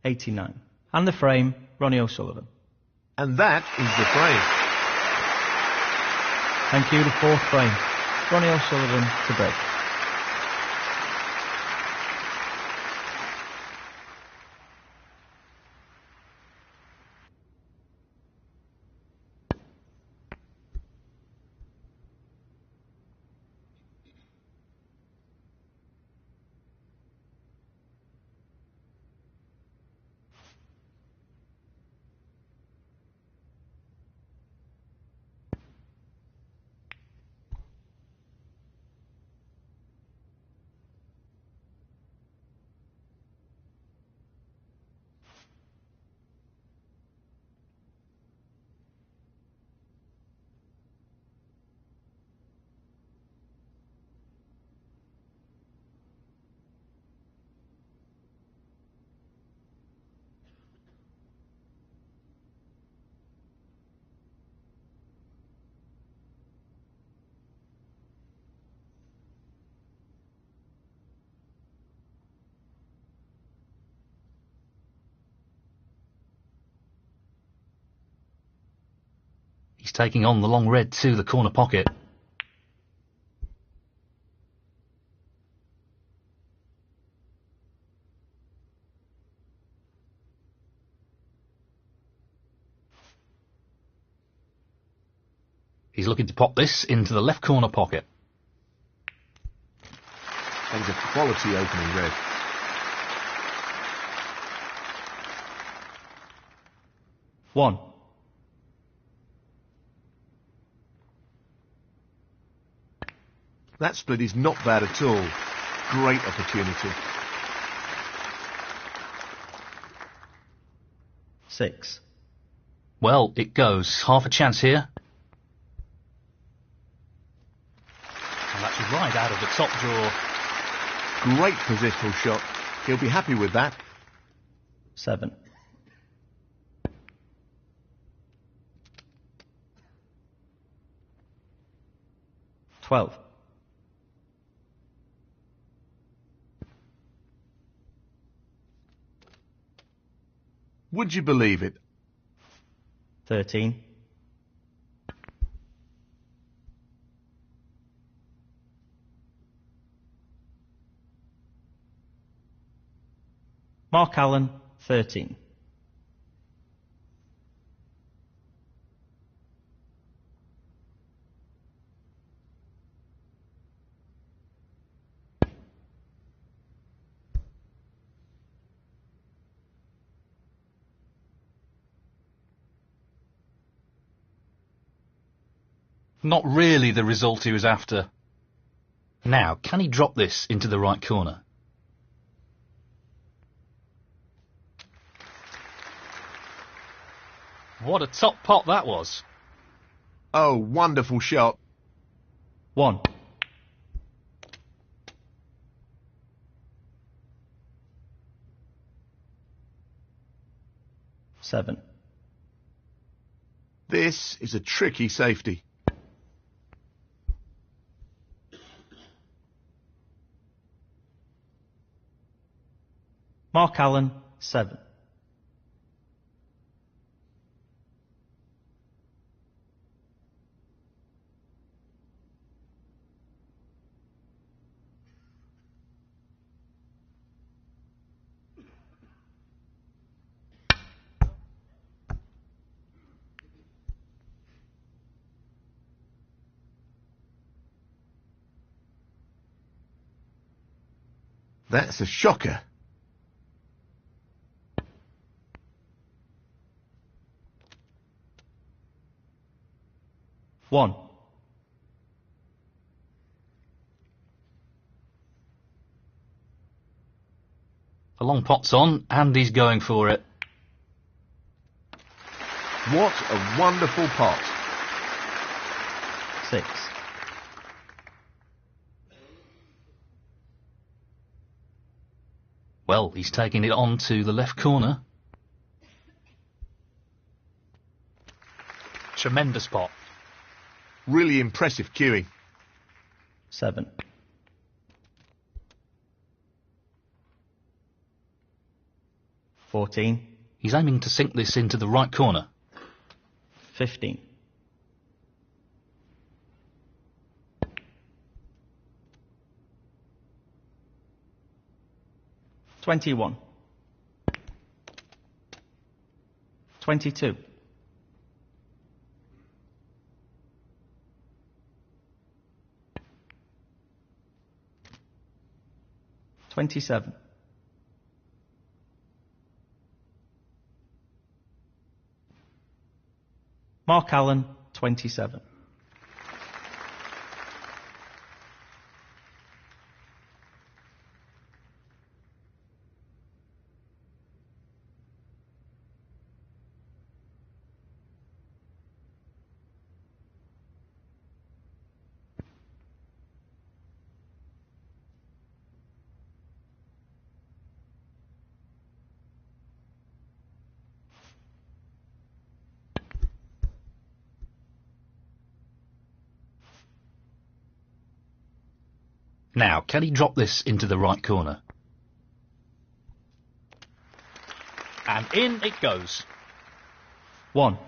89. And the frame, Ronnie O'Sullivan. And that is the frame. Thank you, the fourth frame, Ronnie O'Sullivan to break. He's taking on the long red to the corner pocket. He's looking to pop this into the left corner pocket. That was a quality opening red. One. That split is not bad at all. Great opportunity. 6. Well, it goes. Half a chance here. And that's right out of the top drawer. Great positional shot. He'll be happy with that. 7. 12. Would you believe it? 13. 13. Not really the result he was after. Now, can he drop this into the right corner? What a top pot that was. Oh, wonderful shot. 1. 7. This is a tricky safety. Mark Allen, 7. That's a shocker. 1. The long pot's on, and he's going for it. What a wonderful pot. 6. Well, he's taking it on to the left corner. Tremendous pot. Really impressive cueing. 7. 4. 14. He's aiming to sink this into the right corner. 15. 21. 22. 27. 'Mark Allen, 27. Now, can he drop this into the right corner? And in it goes. 1.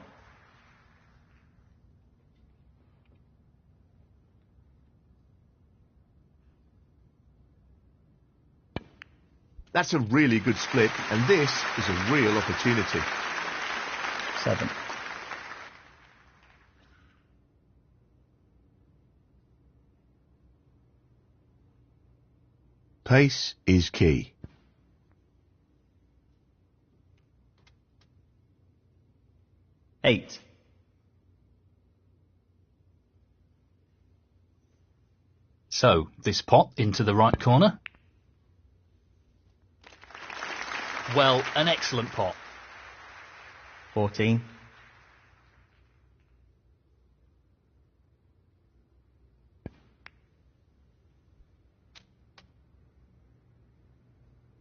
That's a really good split, and this is a real opportunity. 7. Pace is key. 8. So, this pot into the right corner. Well, an excellent pot. 14.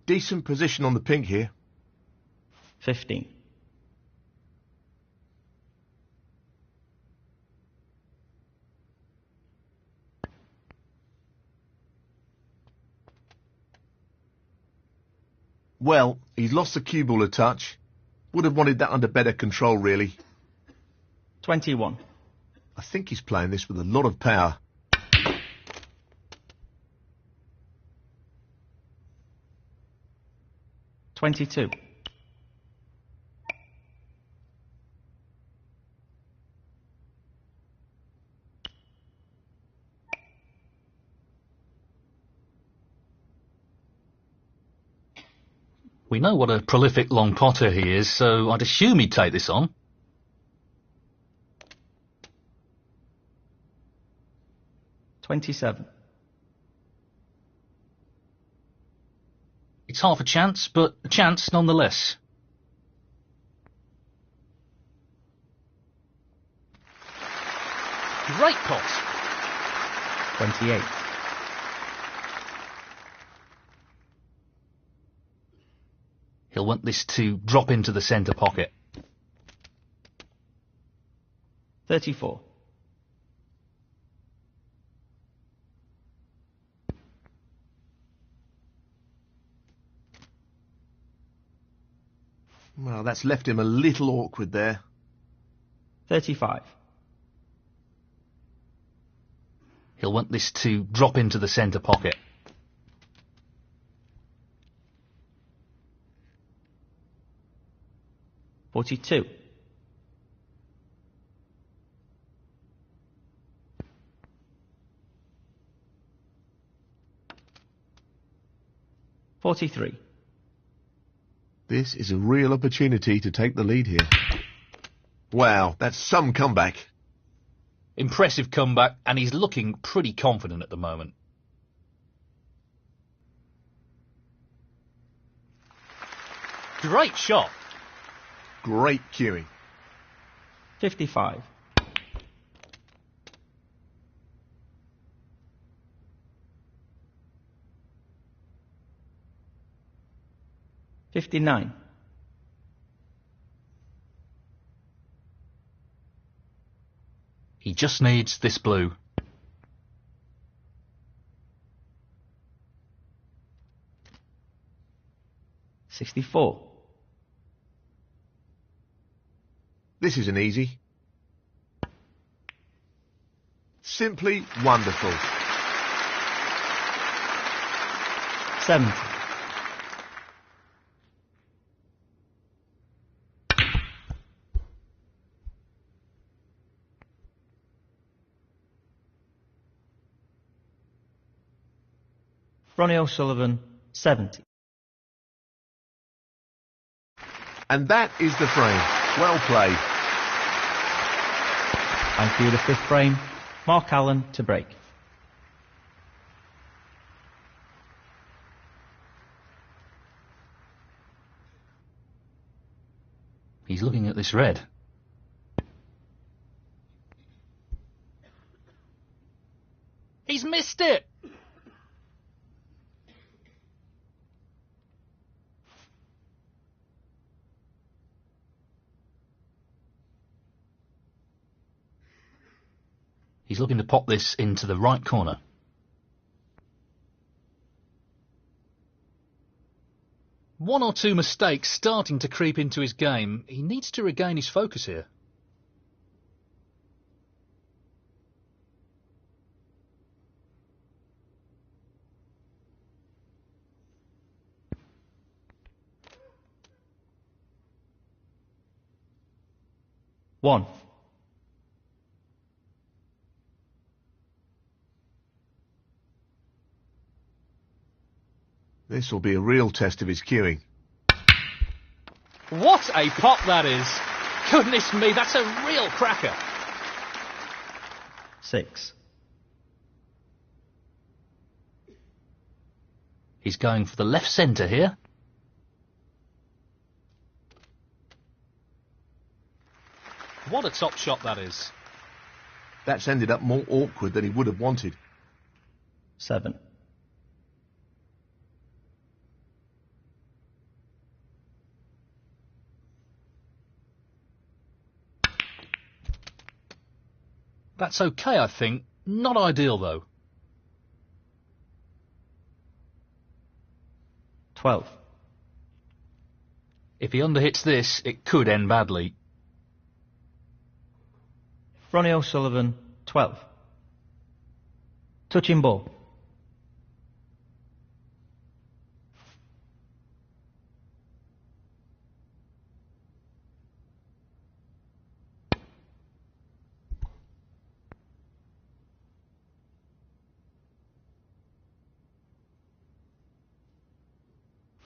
'Decent position on the pink here. 15. 'Well, he's lost the cue ball a touch. Would have wanted that under better control, really. 21. I think he's playing this with a lot of power. 22. 'We know what a prolific long potter he is, so I'd assume he'd take this on. 27. It's half a chance, but a chance nonetheless. Great pot. 28. He'll want this to drop into the centre pocket. 34. 'Well, that's left him a little awkward there. 35. He'll want this to drop into the centre pocket. 42. 43. This is a real opportunity to take the lead here. Wow, that's some comeback. Impressive comeback, and he's looking pretty confident at the moment. Great shot. Great cueing. 55. 59. 'He just needs this blue. 64. This isn't easy. Simply wonderful. 70. Ronnie O'Sullivan, 70. And that is the frame. Well played. Thank you, the fifth frame. Mark Allen to break. He's looking at this red. He's missed it! He's looking to pop this into the right corner. One or two mistakes starting to creep into his game. He needs to regain his focus here. One. This will be a real test of his cueing. What a pop that is! Goodness me, that's a real cracker! 6. He's going for the left centre here. What a top shot that is. That's ended up more awkward than he would have wanted. 7. That's okay, I think. Not ideal, though. 12. If he underhits this, it could end badly. Ronnie O'Sullivan, 12. Touching ball.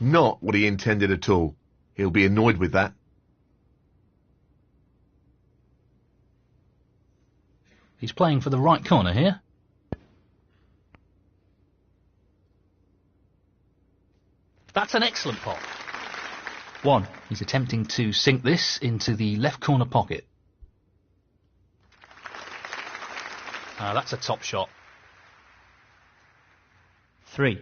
Not what he intended at all. He'll be annoyed with that. He's playing for the right corner here. That's an excellent pop. 1. He's attempting to sink this into the left corner pocket. That's a top shot. 3.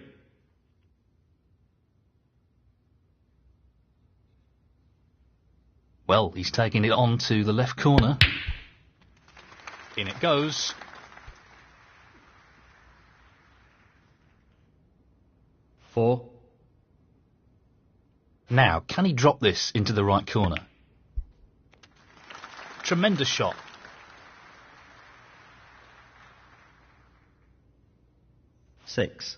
Well, he's taking it on to the left corner. In it goes. 4. Now, can he drop this into the right corner? Tremendous shot. 6.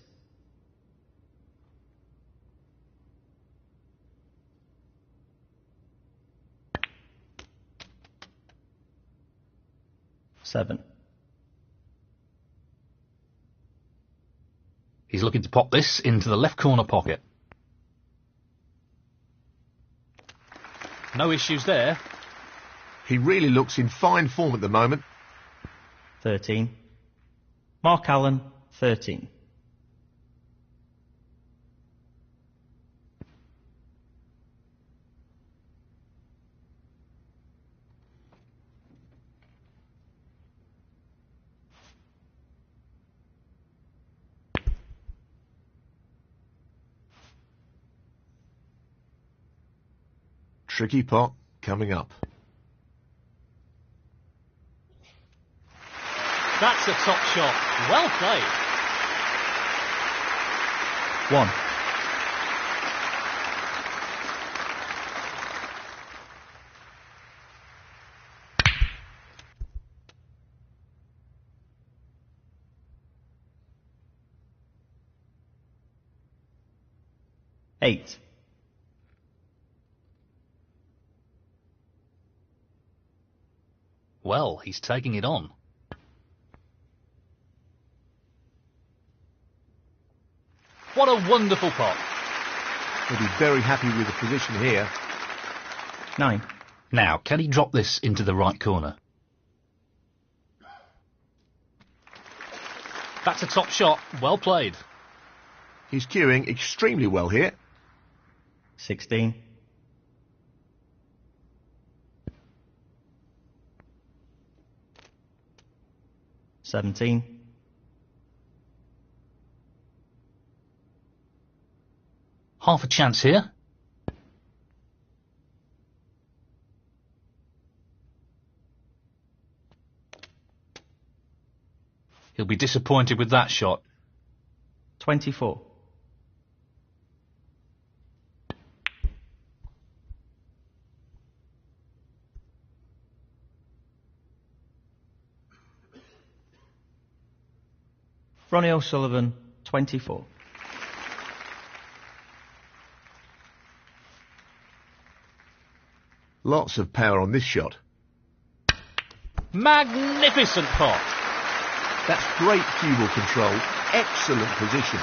7. He's looking to pop this into the left corner pocket. No issues there. He really looks in fine form at the moment. 13. Mark Allen, 13. Tricky pot coming up. That's a top shot. Well played. 1. 8. Well, he's taking it on. What a wonderful pot. He'll be very happy with the position here. 9. Now, can he drop this into the right corner? That's a top shot. Well played. He's cueing extremely well here. 16. 17. Half a chance here. He'll be disappointed with that shot. 24. Ronnie O'Sullivan, 24. Lots of power on this shot. Magnificent pot. That's great cue ball control. Excellent position.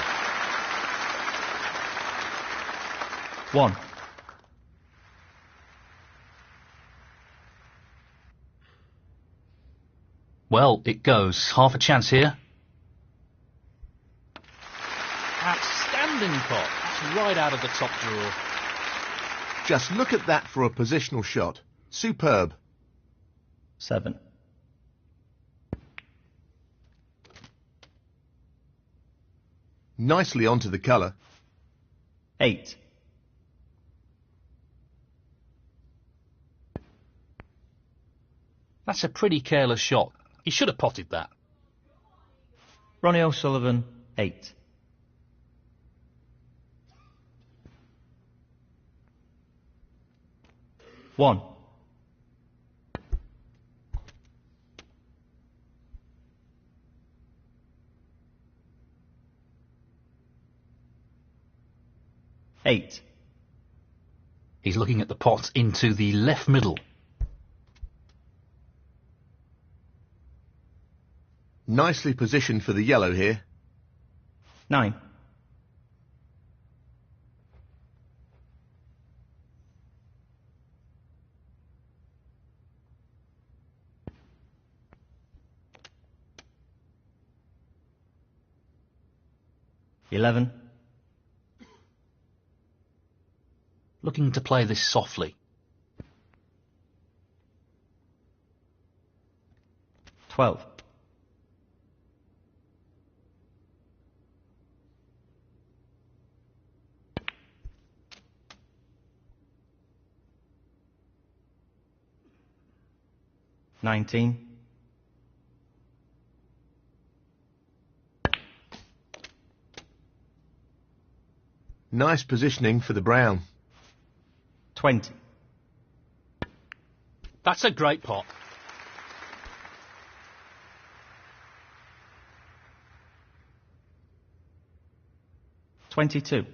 1. Well, it goes. Half a chance here. Outstanding pot. That's right out of the top drawer. Just look at that for a positional shot. Superb. 7. Nicely onto the colour. 8. That's a pretty careless shot. He should have potted that. Ronnie O'Sullivan, 8. 1. 8. He's looking at the pot into the left middle. Nicely positioned for the yellow here. 9. 11. Looking to play this softly. 12. 19. 'Nice positioning for the brown. 20. That's a great pot. 22.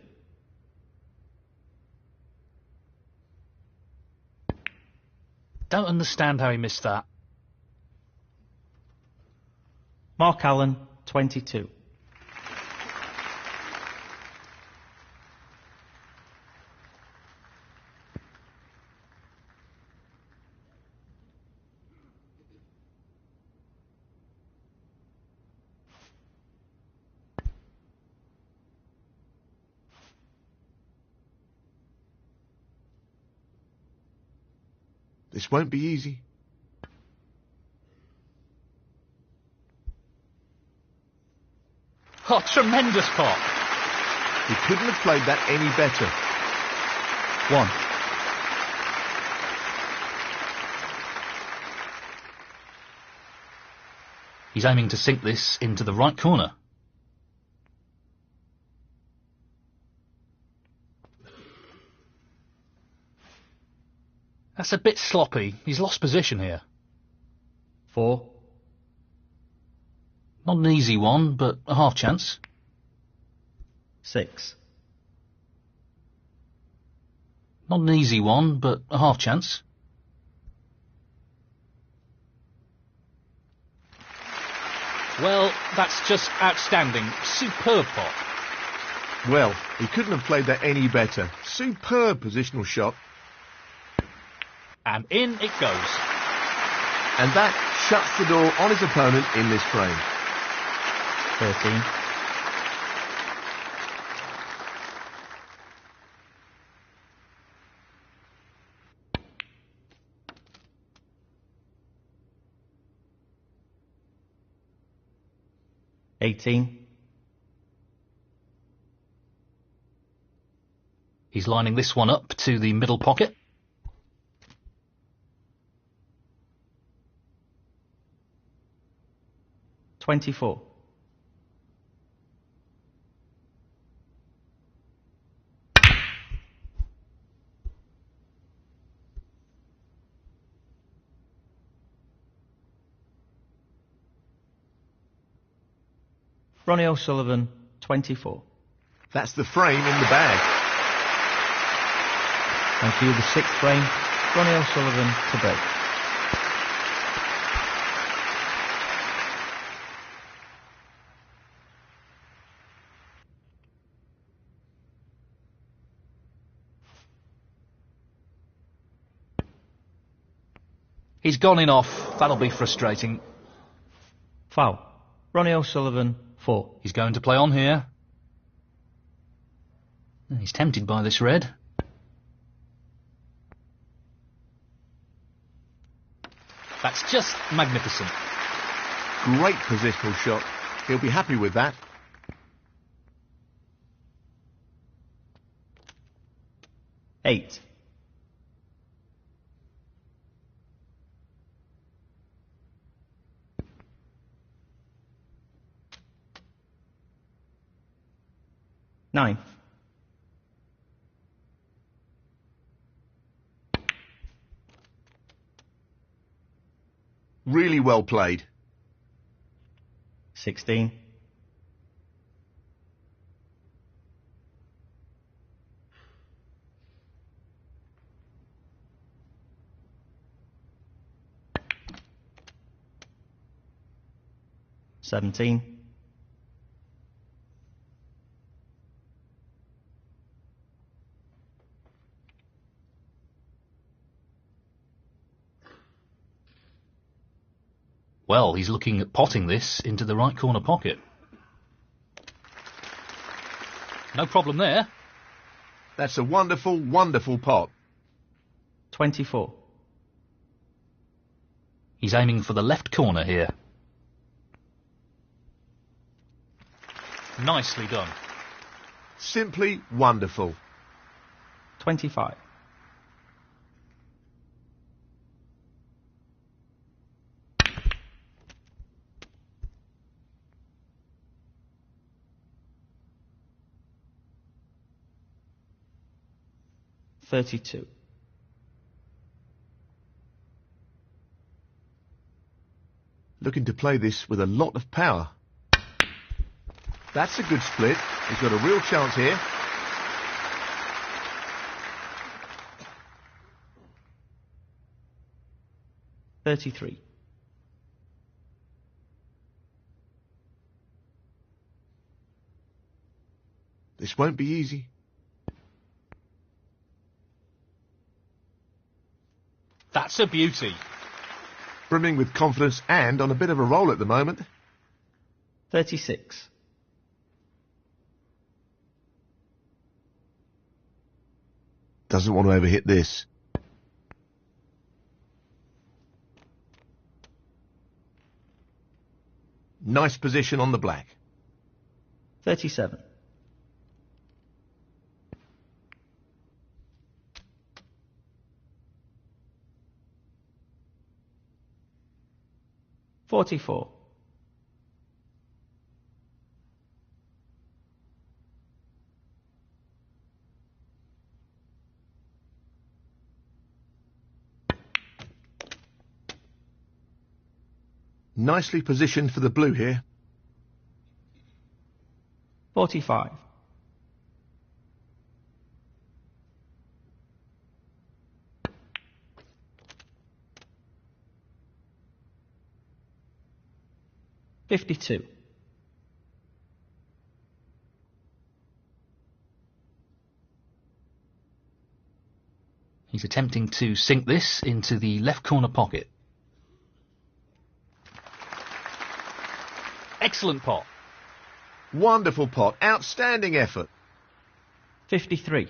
'Don't understand how he missed that. Mark Allen, 22. This won't be easy. Oh, tremendous pot. He couldn't have played that any better. 1. He's aiming to sink this into the right corner. That's a bit sloppy. He's lost position here. 4. Not an easy one, but a half chance. 6. Not an easy one, but a half chance. Well, that's just outstanding. Superb pot. Well, he couldn't have played that any better. Superb positional shot. And in it goes. And that shuts the door on his opponent in this frame. 13. He's lining this one up to the middle pocket. $24. Ronnie O'Sullivan, 24. That's the frame in the bag. Thank you, the sixth frame. Ronnie O'Sullivan to break. He's gone in off. That'll be frustrating. Foul. Ronnie O'Sullivan, 4. He's going to play on here. He's tempted by this red. That's just magnificent. Great positional shot. He'll be happy with that. $8. $9. Really well played. 16. $17. Well, he's looking at potting this into the right corner pocket. No problem there. That's a wonderful, wonderful pot. 24. He's aiming for the left corner here. Nicely done. Simply wonderful. 25. $32. Looking to play this with a lot of power. That's a good split. He's got a real chance here. $33. This won't be easy. That's a beauty. Brimming with confidence and on a bit of a roll at the moment. 36. Doesn't want to overhit this. Nice position on the black. 37. $44. Nicely positioned for the blue here. 45. 52. He's attempting to sink this into the left corner pocket. Excellent pot. Wonderful pot. Outstanding effort. 53.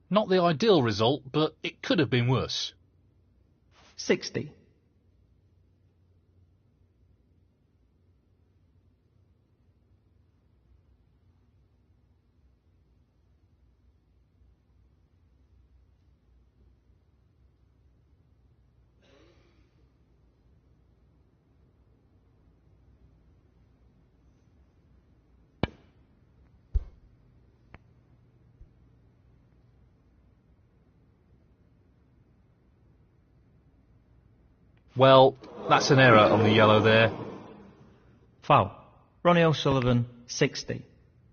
Not the ideal result, but it could have been worse. 60. Well, that's an error on the yellow there. Foul. Ronnie O'Sullivan, 60.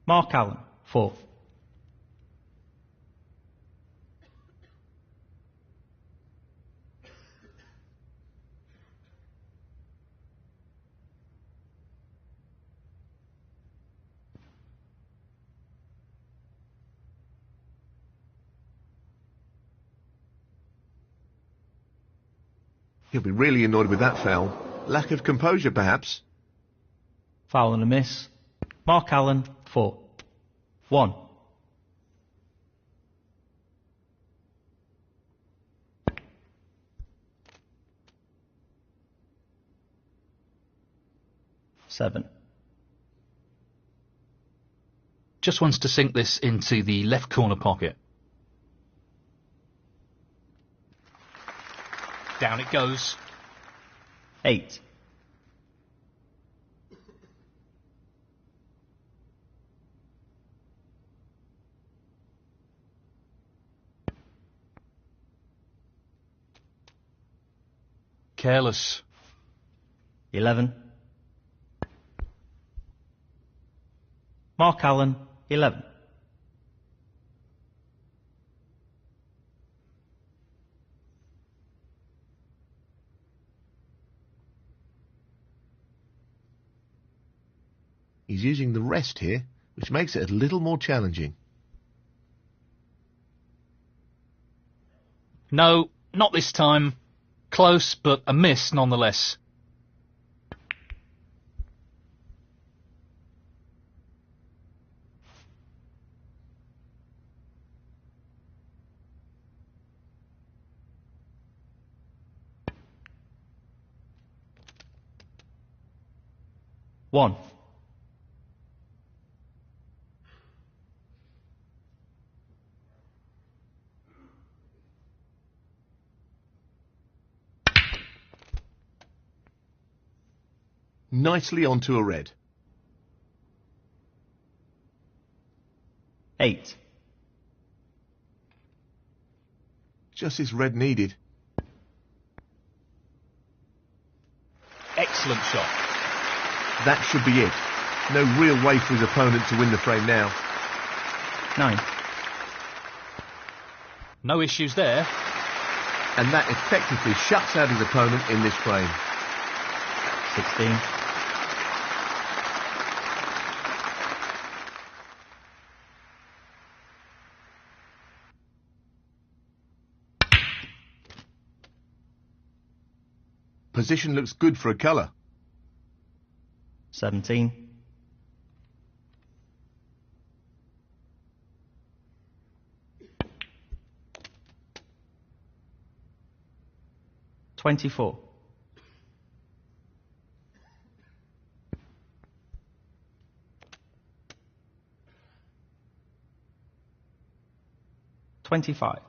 Mark Allen, 4. He'll be really annoyed with that foul. Lack of composure, perhaps. Foul and a miss. Mark Allen, 4. 1. Seven. Just wants to sink this into the left corner pocket. Down it goes. 8. Careless. 11. Mark Allen, 11. He's using the rest here, which makes it a little more challenging. No, not this time. Close, but a miss nonetheless. One. Nicely onto a red. 8. Just as red needed. Excellent shot. That should be it. No real way for his opponent to win the frame now. 9. No issues there. And that effectively shuts out his opponent in this frame. 16. Position looks good for a colour. 17. 24. 25.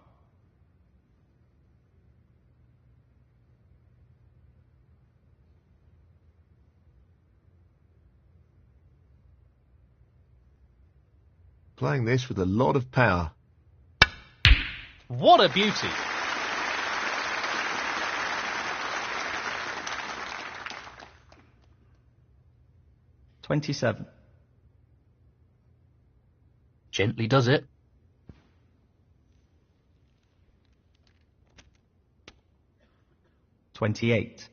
Playing this with a lot of power. What a beauty. $27. Gently does it. $28.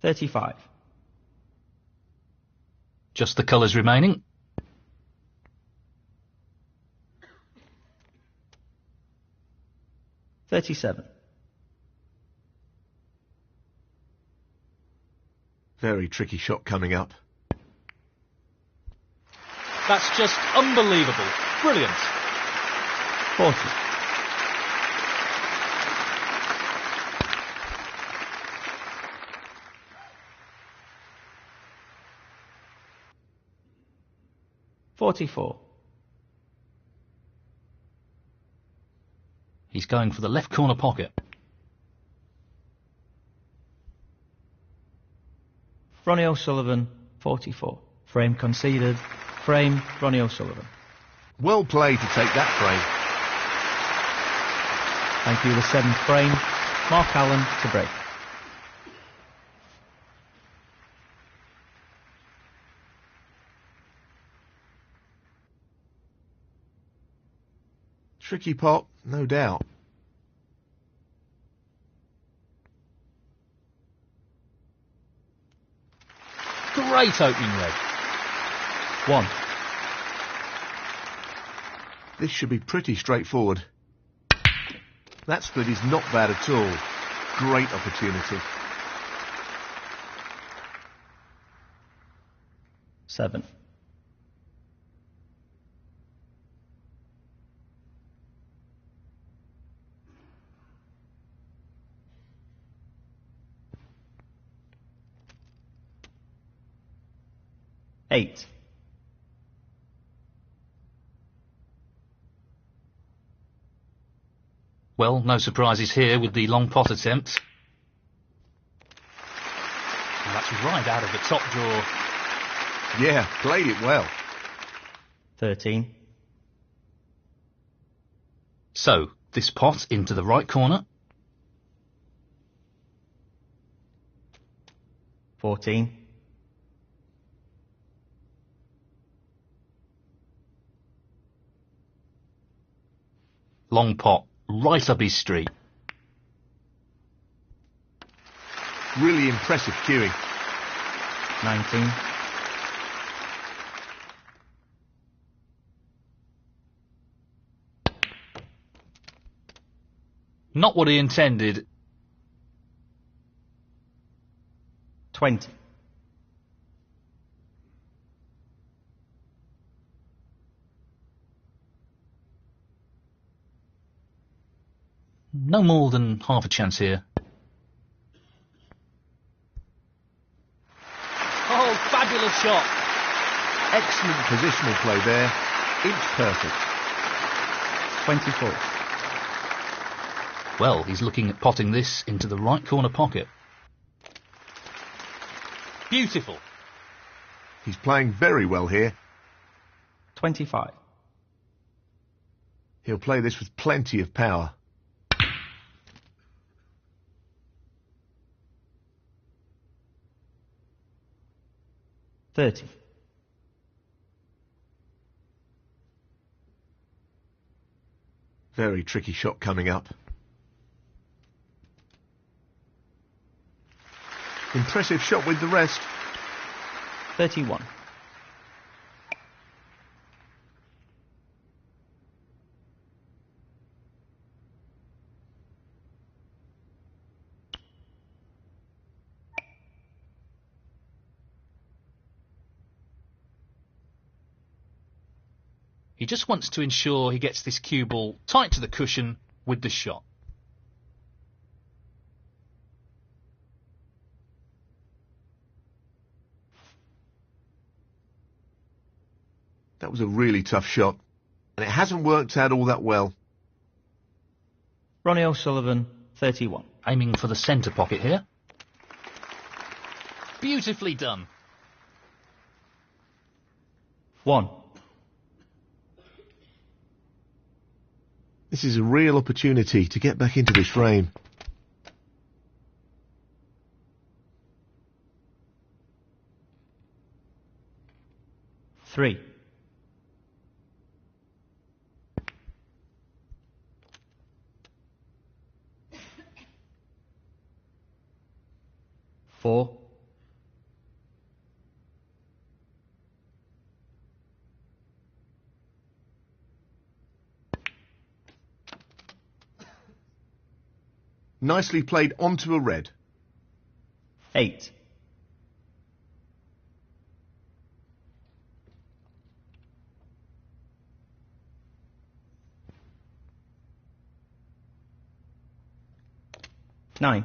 35. Just the colours remaining. 37. Very tricky shot coming up. That's just unbelievable. Brilliant. 40. $44. He's going for the left corner pocket. Ronnie O'Sullivan, 44. Frame conceded. Frame, Ronnie O'Sullivan. Well played to take that frame. Thank you, the 7th frame. Mark Allen to break. Tricky pot, no doubt. Great opening leg. 1. This should be pretty straightforward. That split is not bad at all. Great opportunity. 7. Eight. Well, no surprises here with the long pot attempt. And that's right out of the top drawer. Yeah, played it well. 13. So, this pot into the right corner. 14. Long pot, right up his street. Really impressive cueing. 19. Not what he intended. 20. No more than half a chance here. Oh, fabulous shot. Excellent positional play there. Inch perfect. 24. Well, he's looking at potting this into the right corner pocket. Beautiful. He's playing very well here. 25. He'll play this with plenty of power. $30. Very tricky shot coming up. Impressive shot with the rest. 31. He just wants to ensure he gets this cue ball tight to the cushion with the shot. That was a really tough shot, and it hasn't worked out all that well. Ronnie O'Sullivan, 31. Aiming for the centre pocket here. Beautifully done. 1. This is a real opportunity to get back into this frame. Three. 4. Nicely played onto a red. 8. 9.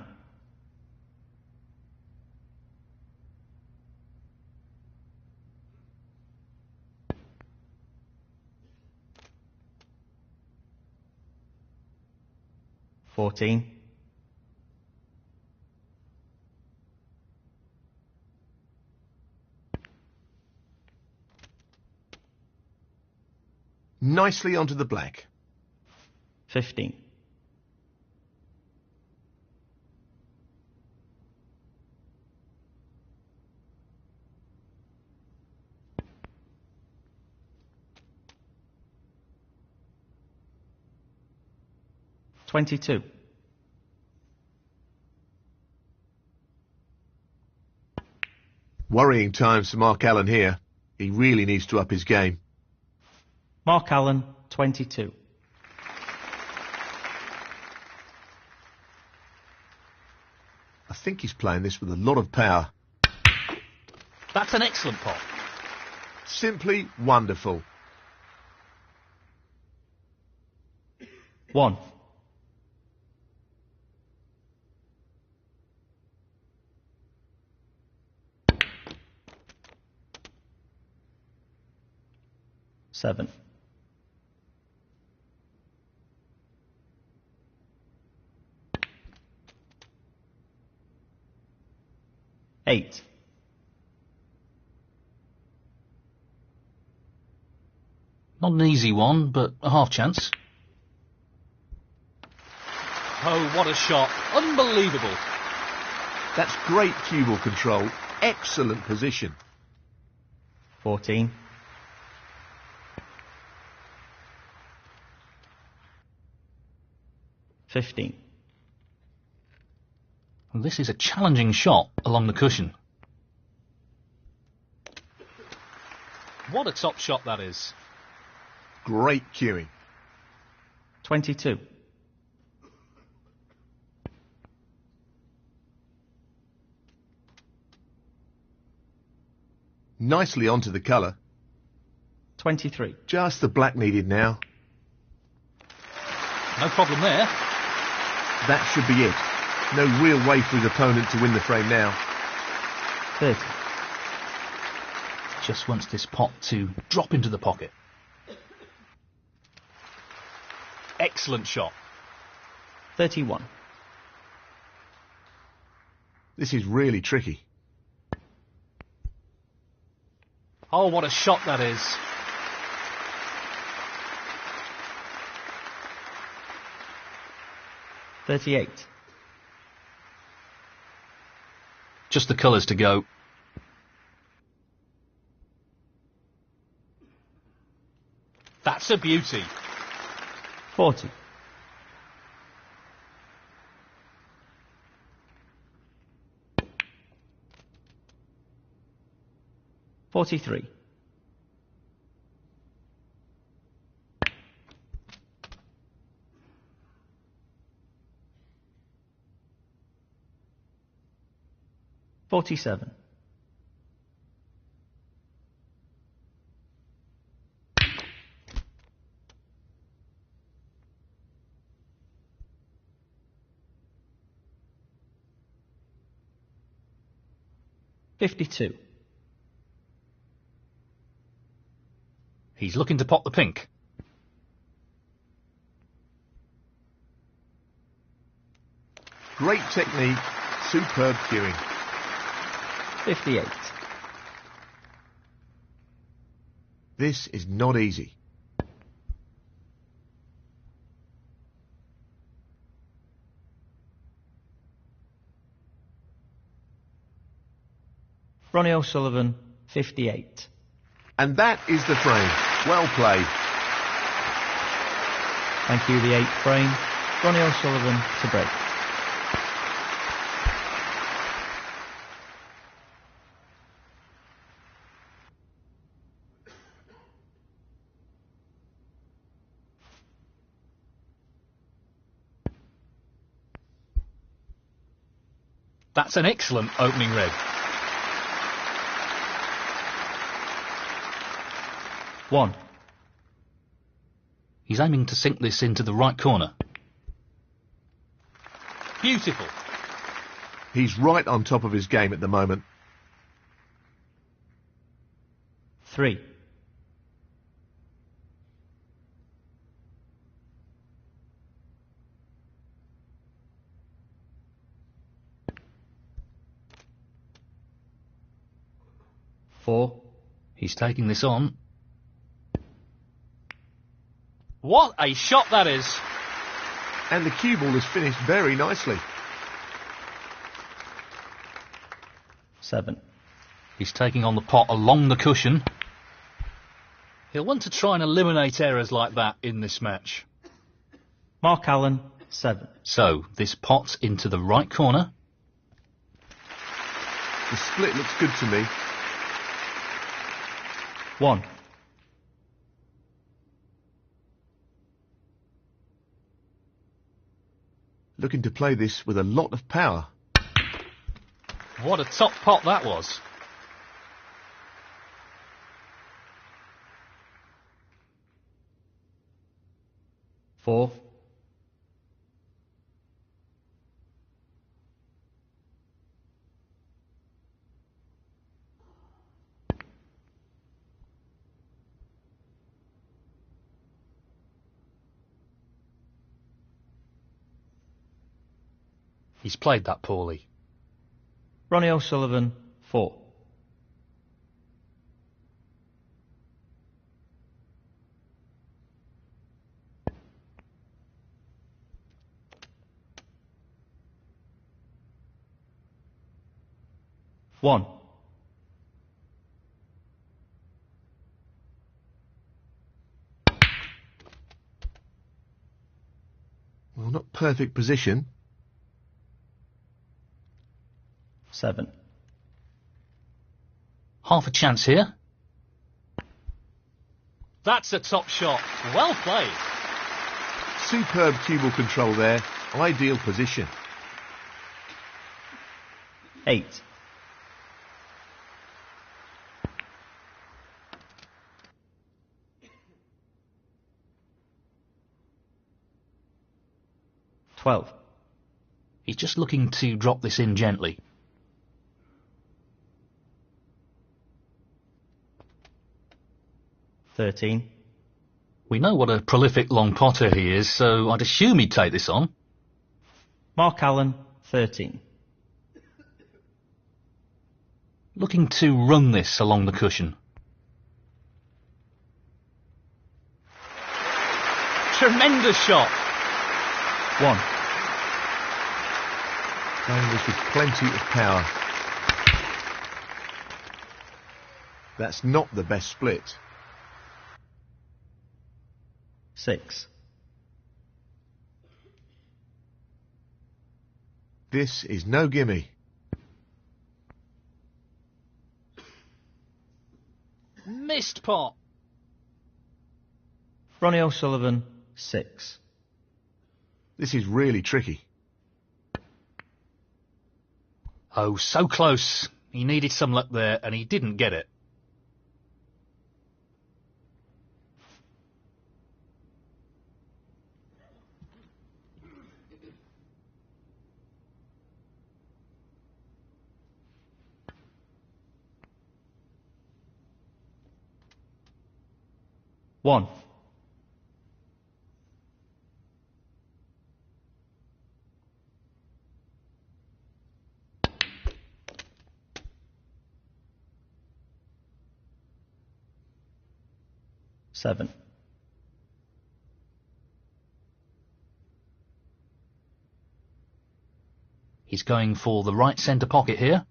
14. 'Nicely onto the black. 15. 22. 'Worrying times for Mark Allen here. He really needs to up his game. Mark Allen, 22. I think he's playing this with a lot of power. That's an excellent pot. Simply wonderful. 1. 7. 8. Not an easy one, but a half chance. Oh, what a shot. Unbelievable. That's great cue ball control. Excellent position. 14. 15. Well, this is a challenging shot along the cushion. What a top shot that is. Great cueing. 22. 'Nicely onto the colour. 23. Just the black needed now. No problem there. That should be it. No real way for his opponent to win the frame now. 30. Just wants this pot to drop into the pocket. Excellent shot. 31. This is really tricky. Oh, what a shot that is. $38. Just the colours to go. That's a beauty. 40. 43. 47. 52. He's looking to pot the pink. Great technique, superb cueing. 58. This is not easy. Ronnie O'Sullivan, 58. And that is the frame. Well played. Thank you, the 8th frame. Ronnie O'Sullivan to break. That's an excellent opening red. 1. He's aiming to sink this into the right corner. Beautiful. He's right on top of his game at the moment. 3. 4. He's taking this on. What a shot that is! And the cue ball has finished very nicely. 7. He's taking on the pot along the cushion. He'll want to try and eliminate errors like that in this match. Mark Allen, 7. So, this pot's into the right corner. The split looks good to me. 1. Looking to play this with a lot of power. What a top pot that was. 4. 'He's played that poorly. Ronnie O'Sullivan, 4. 1. Not perfect position. 7. Half a chance here. That's a top shot. Well played. Superb cue ball control there. Ideal position. 8. 12. He's just looking to drop this in gently. 13. We know what a prolific long potter he is, so I'd assume he'd take this on. Mark Allen, 13. Looking to run this along the cushion. Tremendous shot. 1. Playing this with plenty of power. That's not the best split. 6. This is no gimme. Missed pot. Ronnie O'Sullivan, 6. This is really tricky. Oh, so close. He needed some luck there, and he didn't get it. One. 7. He's going for the right centre pocket here.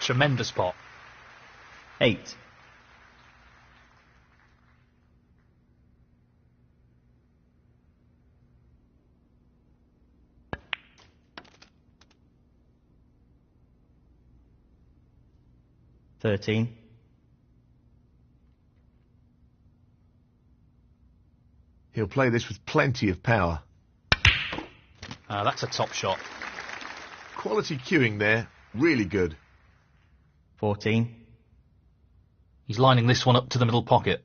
Tremendous pot. 8. 13. He'll play this with plenty of power. That's a top shot. Quality cueing there, really good. 14. He's lining this one up to the middle pocket.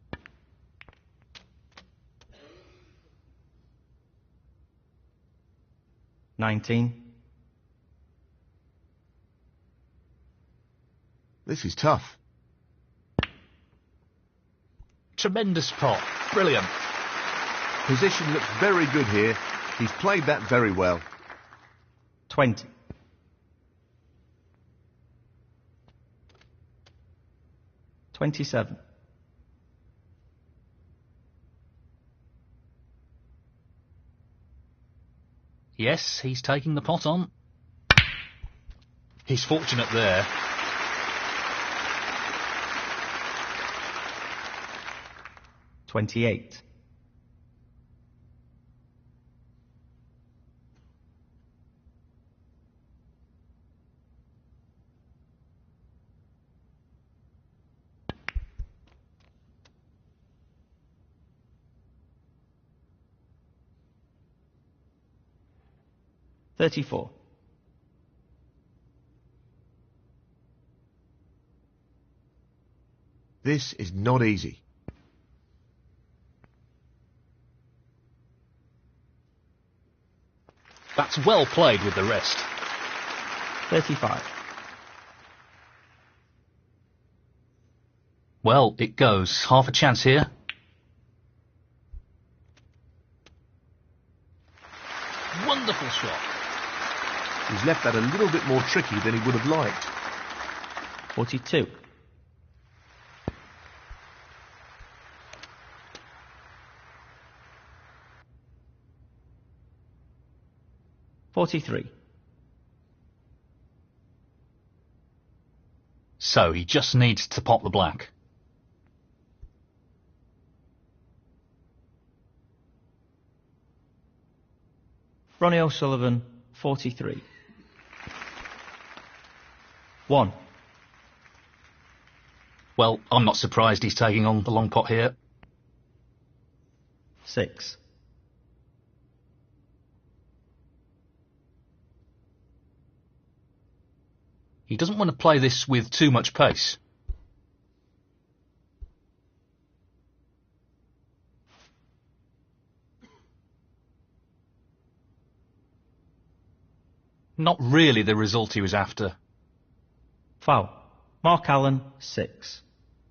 19. This is tough. Tremendous pot. Brilliant. Position looks very good here. He's played that very well. 20. 27. Yes, he's taking the pot on. He's fortunate there. 28. 34. This is not easy. That's well played with the rest. 35. Well, it goes. Half a chance here. Wonderful shot. He's left that a little bit more tricky than he would have liked. 42. 43. So he just needs to pop the black. Ronnie O'Sullivan, 43. 1. Well, I'm not surprised he's taking on the long pot here. 6. 'He doesn't want to play this with too much pace. Not really the result he was after. Foul. Mark Allen, 6.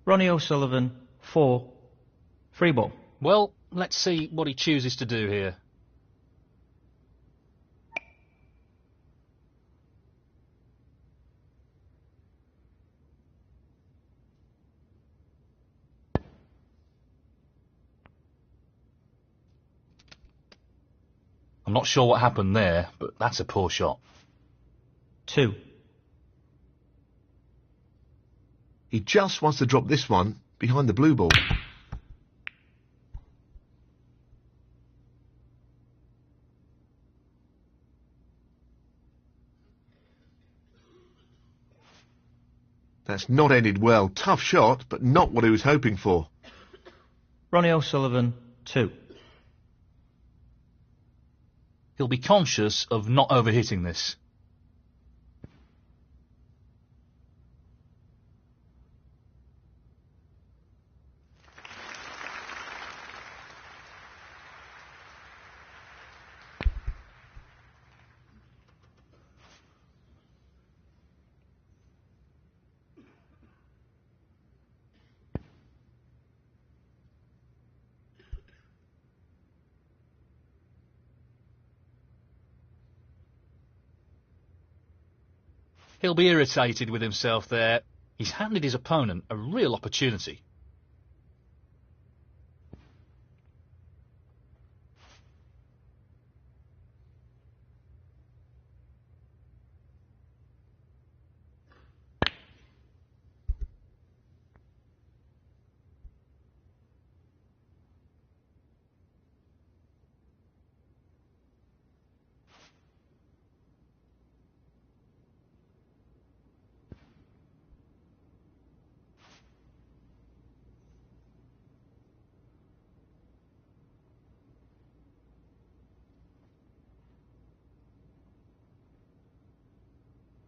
Ronnie O'Sullivan, 4. Free ball. Well, let's see what he chooses to do here. I'm not sure what happened there, but that's a poor shot. 2. He just wants to drop this one behind the blue ball. That's not ended well. Tough shot, but not what he was hoping for. Ronnie O'Sullivan, 2. He'll be conscious of not overhitting this. He'll be irritated with himself there. He's handed his opponent a real opportunity.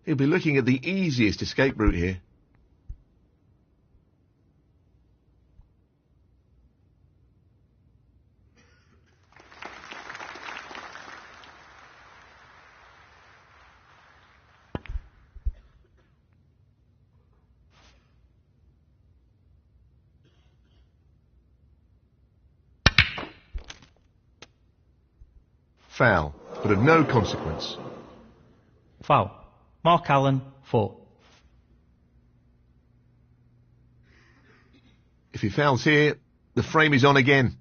He'll be looking at the easiest escape route here. Foul, but of no consequence. Foul. Mark Allen, 4. If he fouls here, the frame is on again.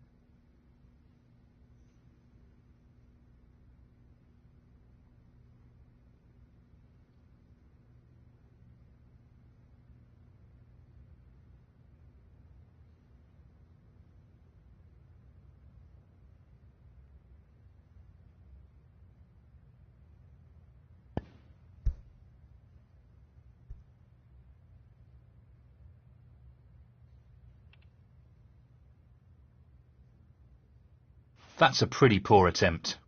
That's a pretty poor attempt.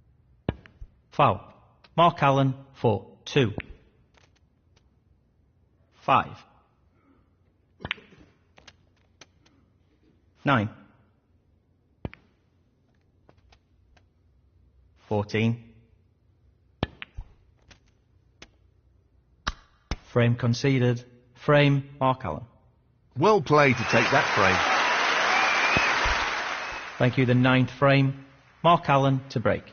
Foul. Mark Allen, 4. 2. 5. 9. 14. Frame conceded. Frame, Mark Allen. Well played to take that frame. Thank you, the 9th frame. Mark Allen to break.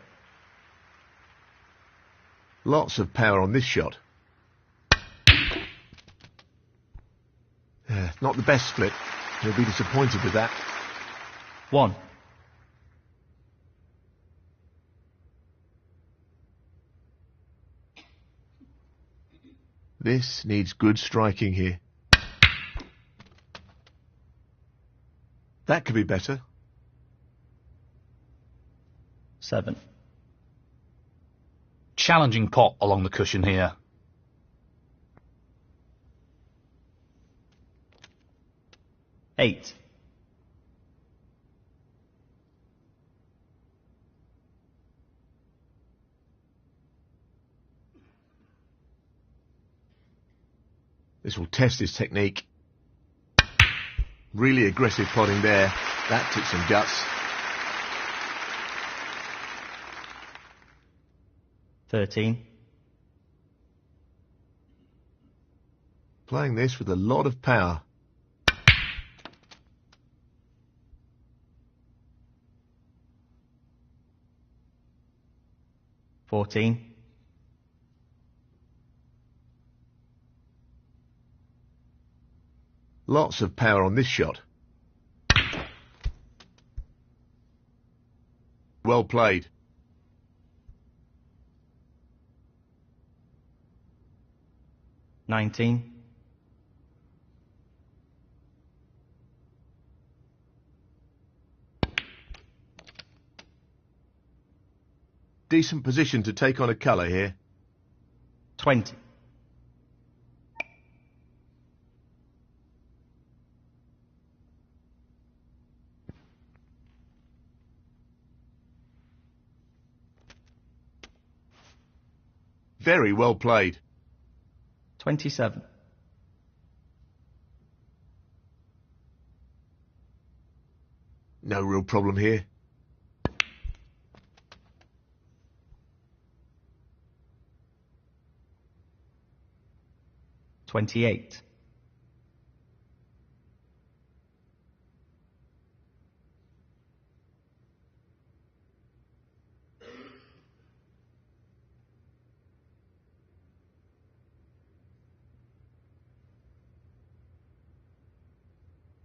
Lots of power on this shot. Not the best split. He'll be disappointed with that. 1. This needs good striking here. That could be better. 7. Challenging pot along the cushion here. 8. 'This will test his technique. Really aggressive potting there. That took some guts. 13. Playing this with a lot of power. 14. 'Lots of power on this shot. Well played. 19. 'Decent position to take on a colour here. 20. 'Very well played. 27. 'No real problem here. 28.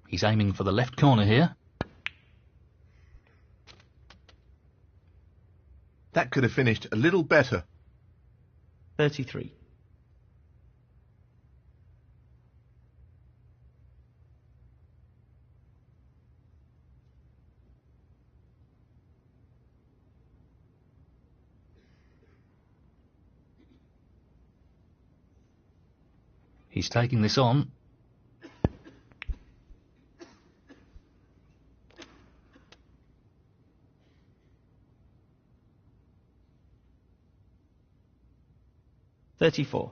'He's aiming for the left corner here. That could have finished a little better. 33. 'He's taking this on. 34.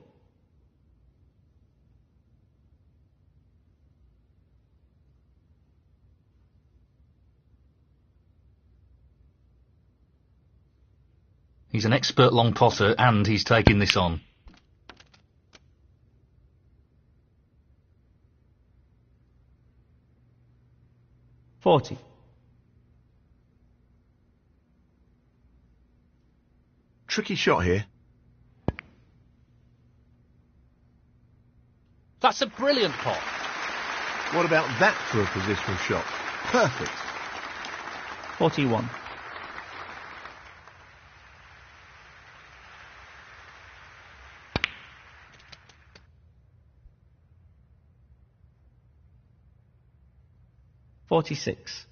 He's an expert long potter and he's taking this on. $40. Tricky shot here. That's a brilliant pot. What about that for a positional shot? Perfect. 41. $46.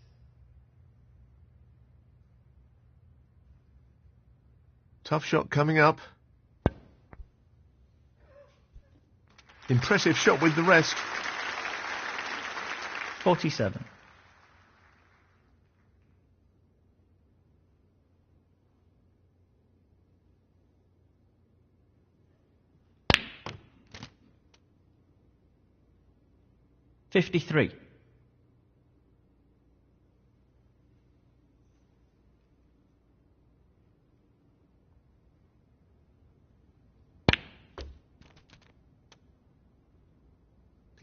Tough shot coming up. Impressive shot with the rest. 47. $53.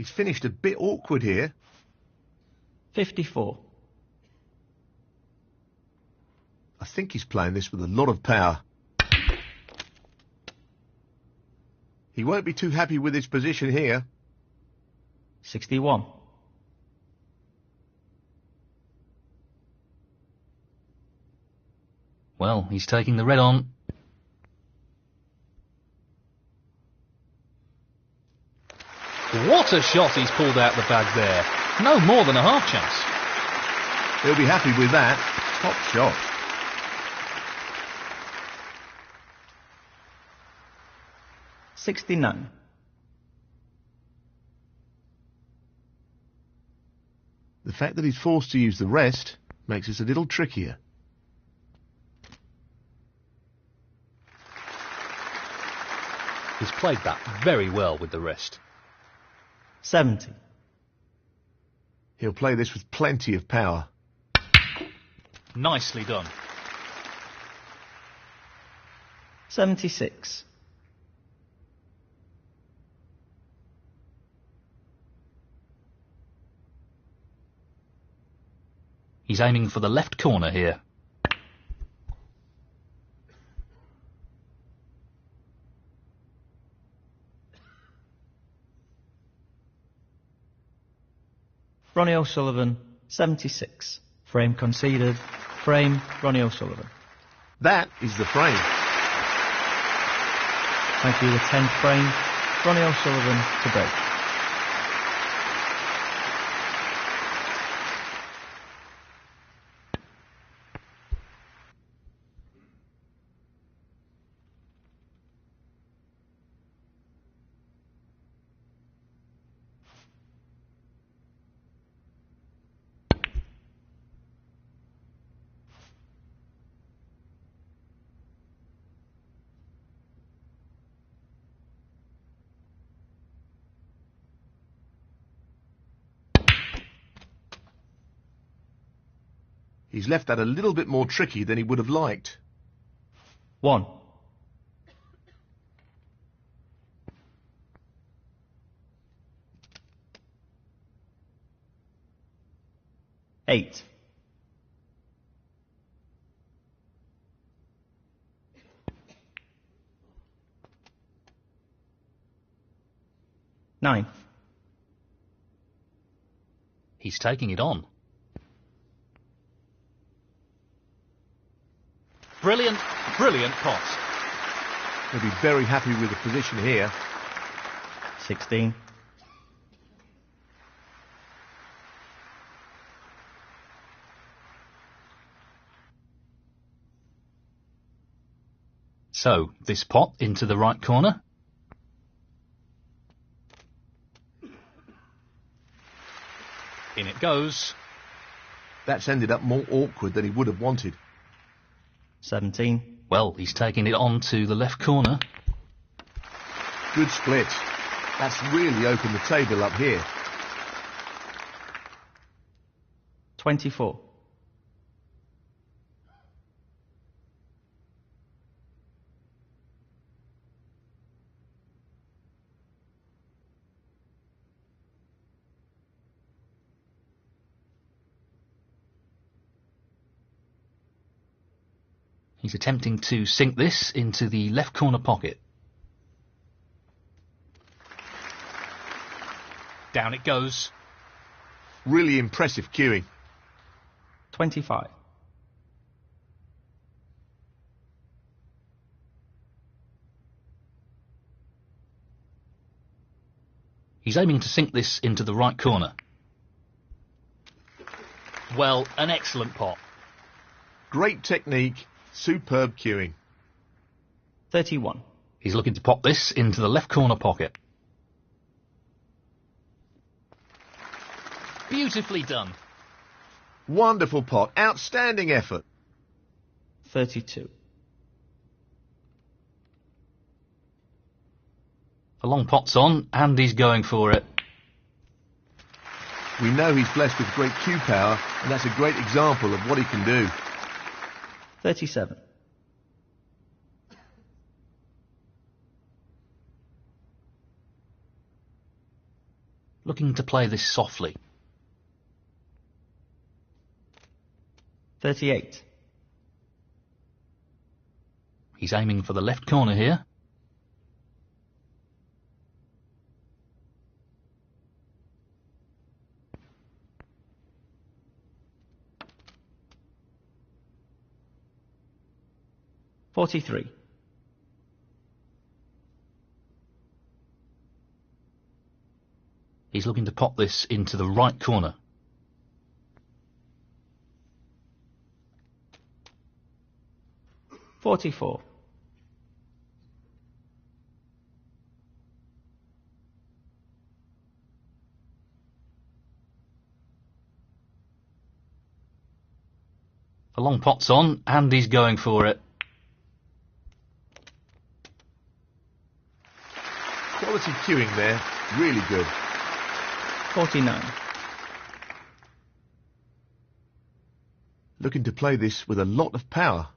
He's finished a bit awkward here. 54. I think he's playing this with a lot of power. He won't be too happy with his position here. 61. Well, he's taking the red on. What a shot he's pulled out the bag there. No more than a half chance. He'll be happy with that. Top shot. $69. The fact that he's forced to use the rest makes this a little trickier. He's played that very well with the rest. 70. He'll play this with plenty of power. Nicely done. 76. He's aiming for the left corner here. Ronnie O'Sullivan, 76. Frame conceded. Frame, Ronnie O'Sullivan. That is the frame. Thank you, the 10th frame. Ronnie O'Sullivan to break. He's left that a little bit more tricky than he would have liked. 1. $8. 9. He's taking it on. Brilliant, brilliant pot. He'll be very happy with the position here. 16. So, this pot into the right corner. In it goes. That's ended up more awkward than he would have wanted. 17. Well, he's taking it on to the left corner. Good split. That's really opened the table up here. 24. He's attempting to sink this into the left corner pocket. Down it goes. Really impressive cueing. 25. He's aiming to sink this into the right corner. Well, an excellent pot. Great technique, superb cueing. 31. He's looking to pop this into the left corner pocket. Beautifully done. Wonderful pot, outstanding effort. 32. The long pot's on, and he's going for it. We know he's blessed with great cue power, and that's a great example of what he can do. 37. Looking to play this softly. 38. He's aiming for the left corner here. $43. He's looking to pop this into the right corner. $44. The long pot's on, and he's going for it. Quality cueing there, really good. 49. Looking to play this with a lot of power.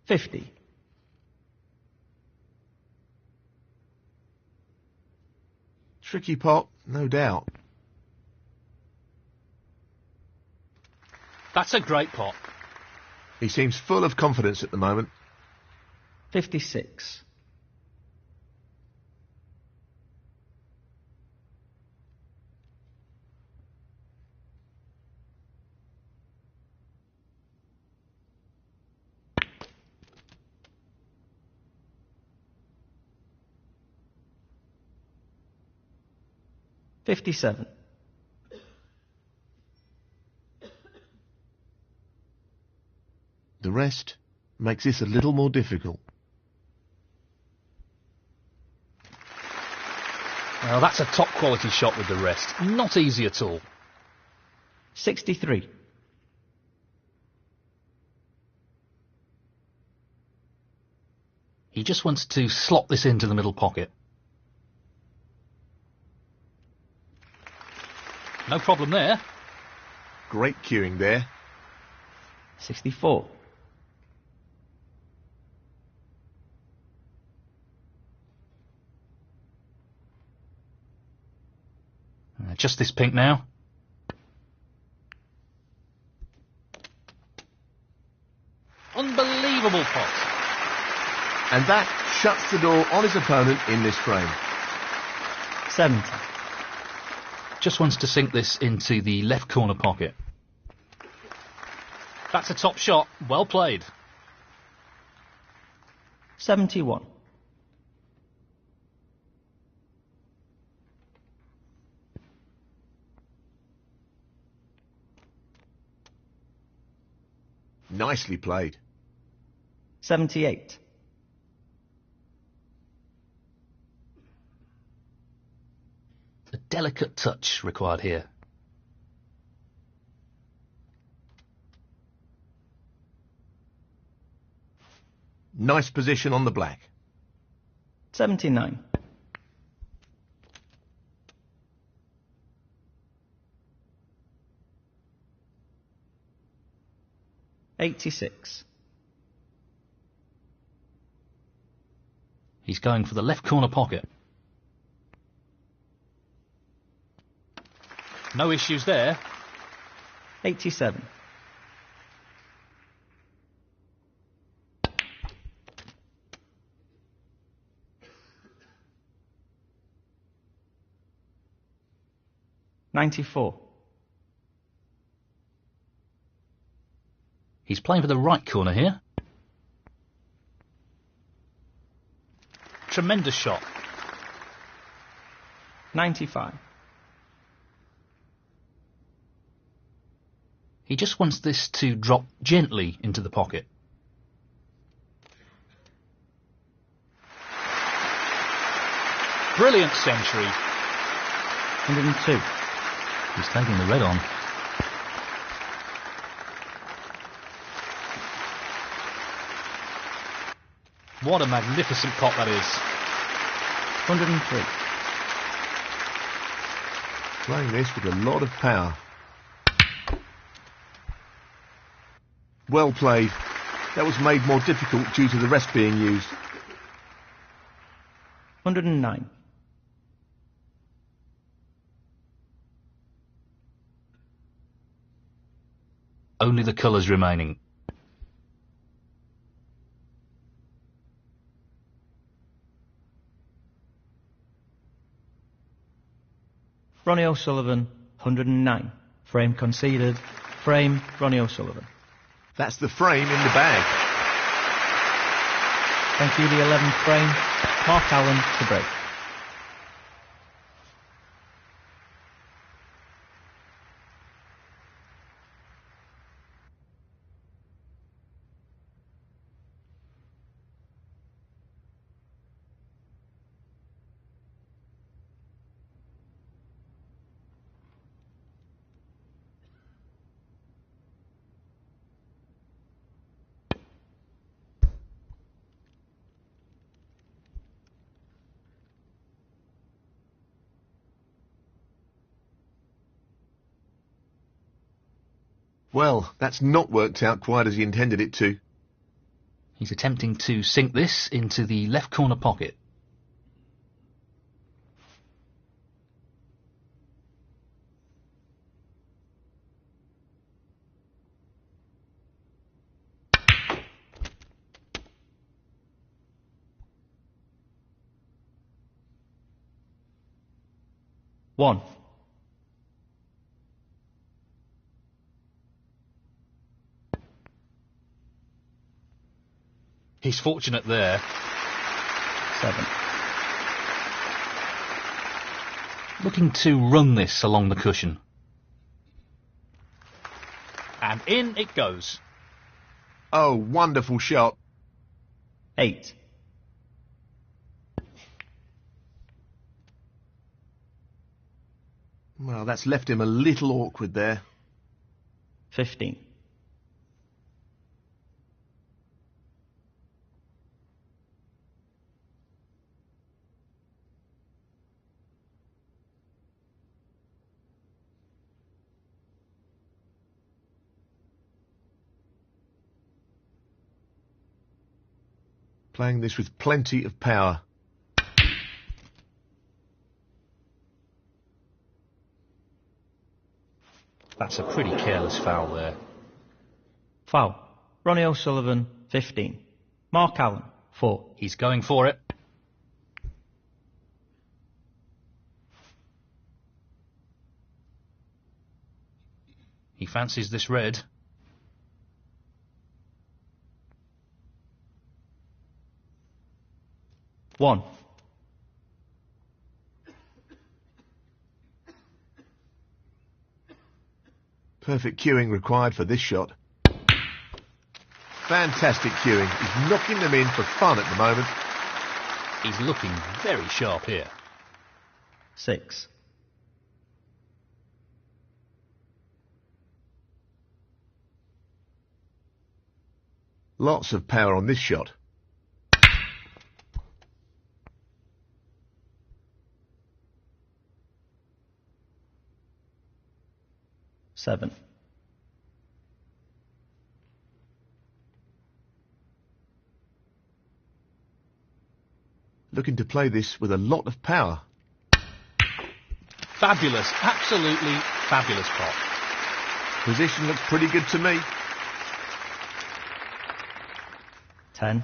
50. Tricky pot, no doubt. That's a great pot. He seems full of confidence at the moment. 56. $57. The rest makes this a little more difficult. Well, that's a top quality shot with the rest. Not easy at all. 63. He just wants to slot this into the middle pocket. No problem there. Great cueing there. 64. Just this pink now. Unbelievable pot. And that shuts the door on his opponent in this frame. 70. Just wants to sink this into the left corner pocket. That's a top shot. Well played. 71. Nicely played. 78. A delicate touch required here. Nice position on the black. 79. $86. He's going for the left corner pocket. No issues there. 87. 94. He's playing for the right corner here. Tremendous shot. 95. He just wants this to drop gently into the pocket. Brilliant century. 102. He's taking the red on. What a magnificent pot that is. 103. Playing this with a lot of power. Well played. That was made more difficult due to the rest being used. 109. Only the colours remaining. Ronnie O'Sullivan, 109. Frame conceded. Frame, Ronnie O'Sullivan. That's the frame in the bag. Thank you, the 11th frame. Mark Allen to break. Well, that's not worked out quite as he intended it to. He's attempting to sink this into the left corner pocket. One. He's fortunate there. 7. Looking to run this along the cushion. And in it goes. Oh, wonderful shot. 8. Well, that's left him a little awkward there. 15. Playing this with plenty of power. That's a pretty careless foul there. Foul. Ronnie O'Sullivan, 15. Mark Allen, 4. He's going for it. He fancies this red. One. Perfect cueing required for this shot. Fantastic cueing. He's knocking them in for fun at the moment. He's looking very sharp here. 6. Lots of power on this shot. Seven. Looking to play this with a lot of power. Fabulous, absolutely fabulous pot. Position looks pretty good to me. 10.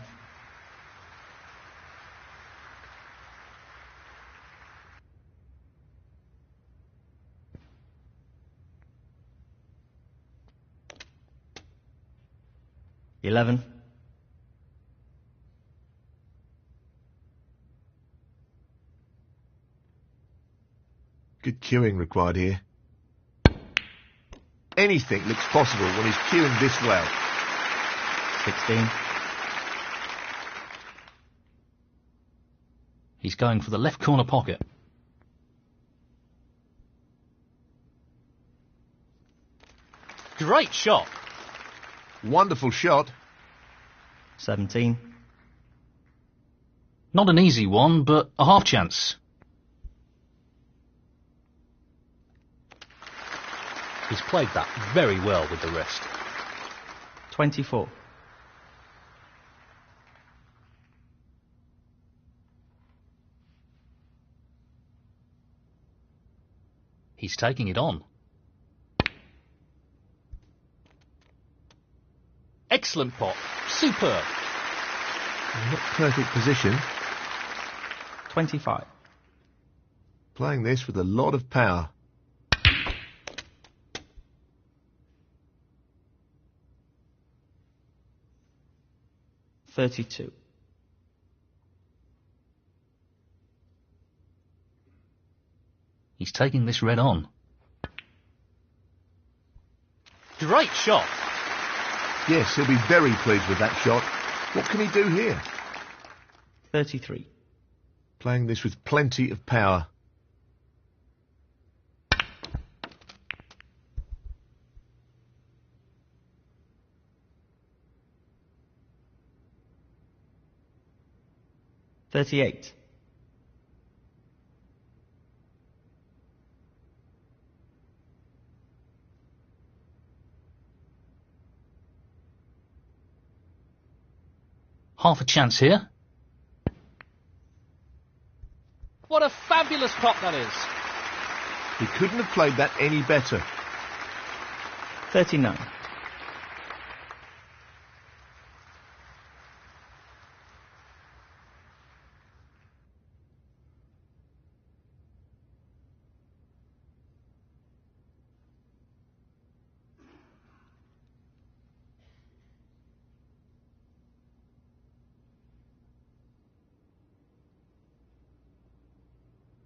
11. Good cueing required here. Anything looks possible when he's cueing this well. 16. He's going for the left corner pocket. Great shot. Wonderful shot. 17. Not an easy one, but a half chance. He's played that very well with the wrist. 24. He's taking it on. Excellent pot. Superb. Not perfect position. 25. Playing this with a lot of power. $32. He's taking this red on. Great shot. Yes, he'll be very pleased with that shot. What can he do here? 33. Playing this with plenty of power. $38. Half a chance here. What a fabulous pot that is. He couldn't have played that any better. 39.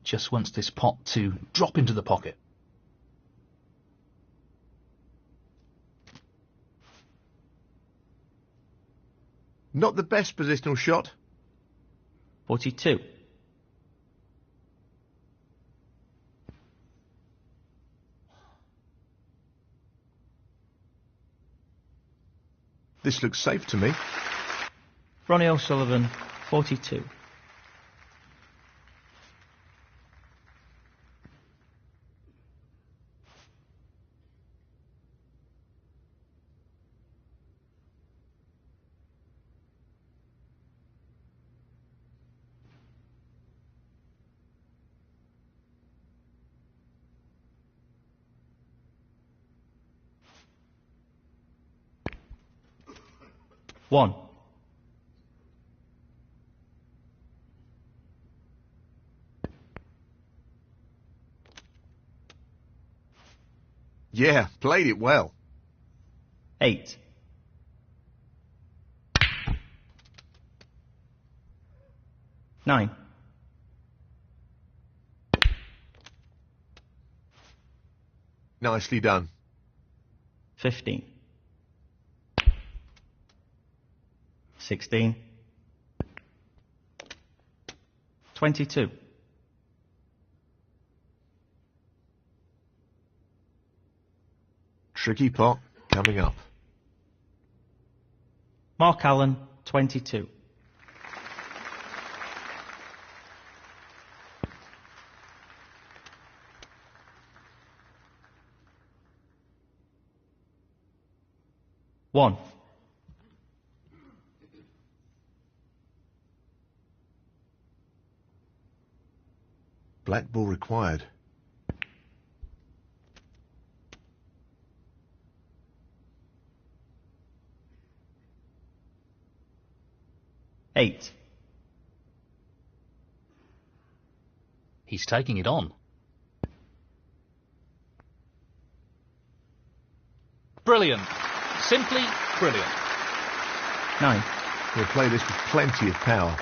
Just wants this pot to drop into the pocket. Not the best positional shot. 42. This looks safe to me. Ronnie O'Sullivan, 42. One. Yeah, played it well. 8. 9. 'Nicely done. 15. 16. 22. Tricky pot coming up. Mark Allen, 22. One. Black ball required. 8. He's taking it on. Brilliant. Simply brilliant. 9. He'll play this with plenty of power.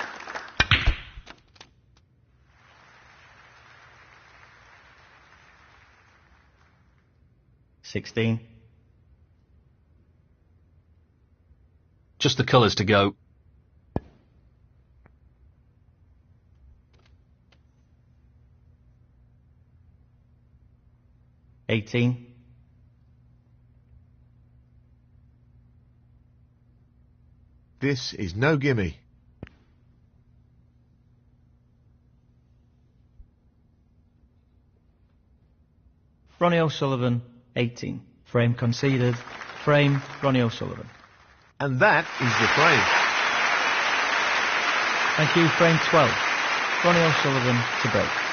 16. Just the colours to go. 18. This is no gimme. Ronnie O'Sullivan, 18. Frame conceded. Frame, Ronnie O'Sullivan. And that is the frame. Thank you, frame 12. Ronnie O'Sullivan to break.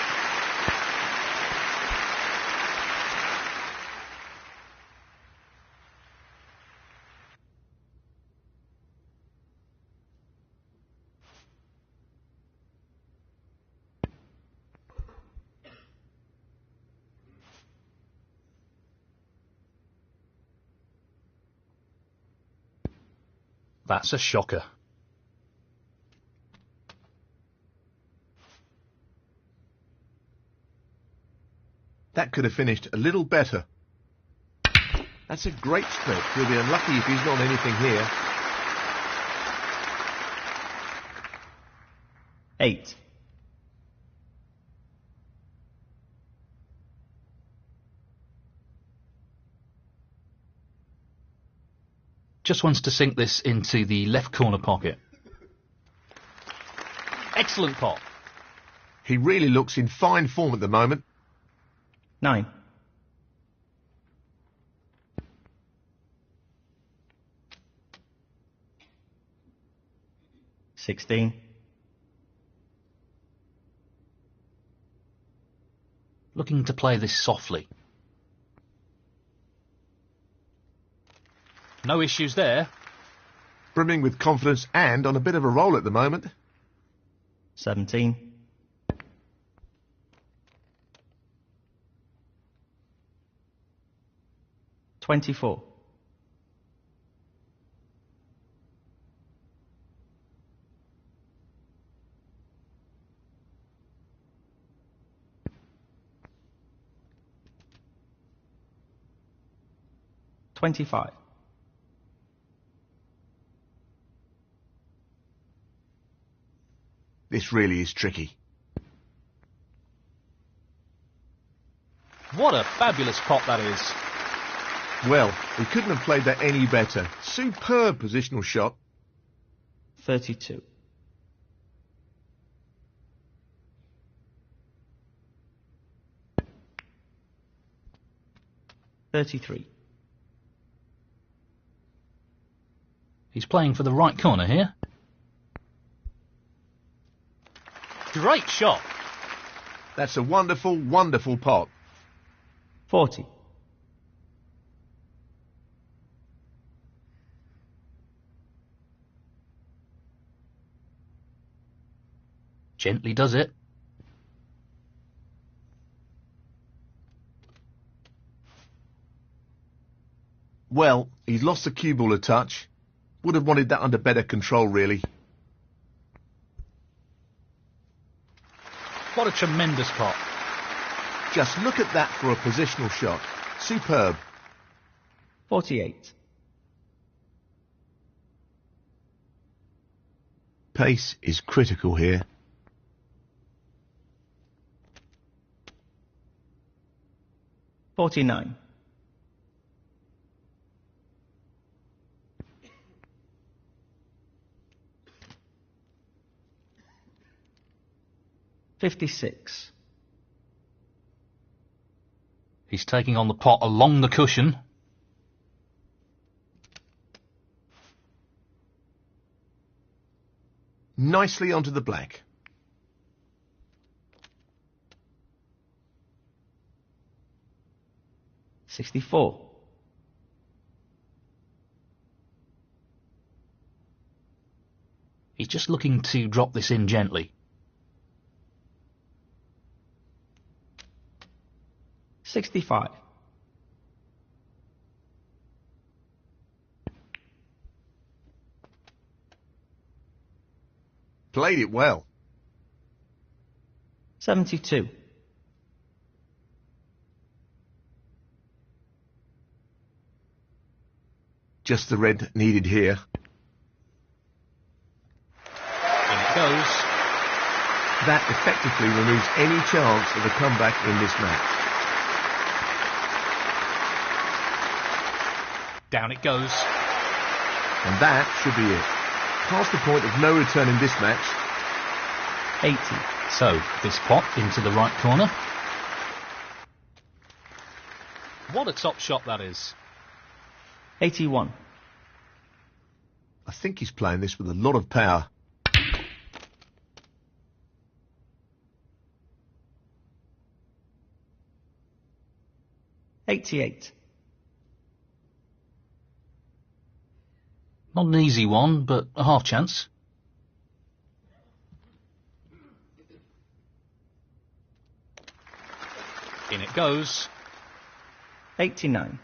That's a shocker. That could have finished a little better. That's a great strip. He'll be unlucky if he's not on anything here. 8. Just wants to sink this into the left corner pocket. Excellent pot. He really looks in fine form at the moment. 9. $16. Looking to play this softly. No issues there. Brimming with confidence and on a bit of a roll at the moment. 17. $24. $25. This really is tricky. What a fabulous pot that is. Well, he couldn't have played that any better. Superb positional shot. 32. $33. He's playing for the right corner here. Great shot. That's a wonderful, wonderful pot. 40. Gently does it. Well, he's lost the cue ball a touch. Would have wanted that under better control, really. What a tremendous pot. Just look at that for a positional shot. Superb. 48. Pace is critical here. $49. $56. He's taking on the pot along the cushion. Nicely onto the black. $64. He's just looking to drop this in gently. 65. Played it well. 72. Just the red needed here. In it goes. That effectively removes any chance of a comeback in this match. Down it goes. And that should be it. Past the point of no return in this match. 80. So, this pot into the right corner. What a top shot that is. 81. I think he's playing this with a lot of power. $88. Not an easy one, but a half chance. In it goes. 89.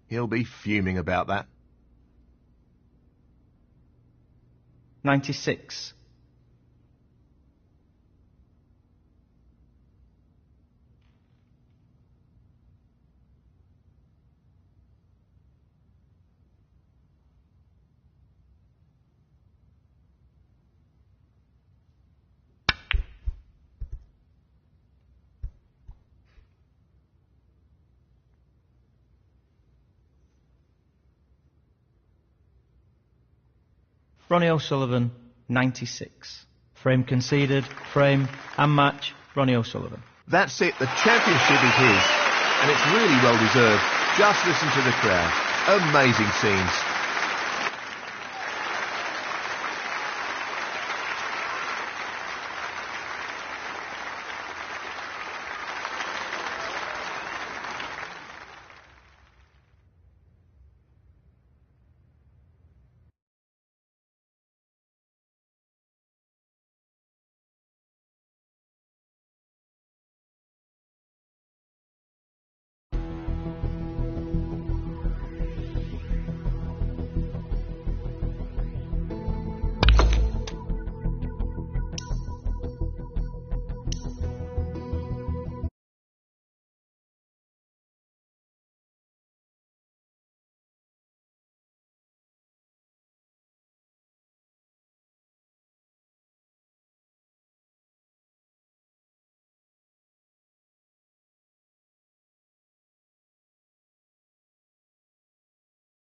He'll be fuming about that. 96. Ronnie O'Sullivan, 96. Frame conceded, frame and match, Ronnie O'Sullivan. That's it, the championship is his. And it's really well deserved. Just listen to the crowd. Amazing scenes.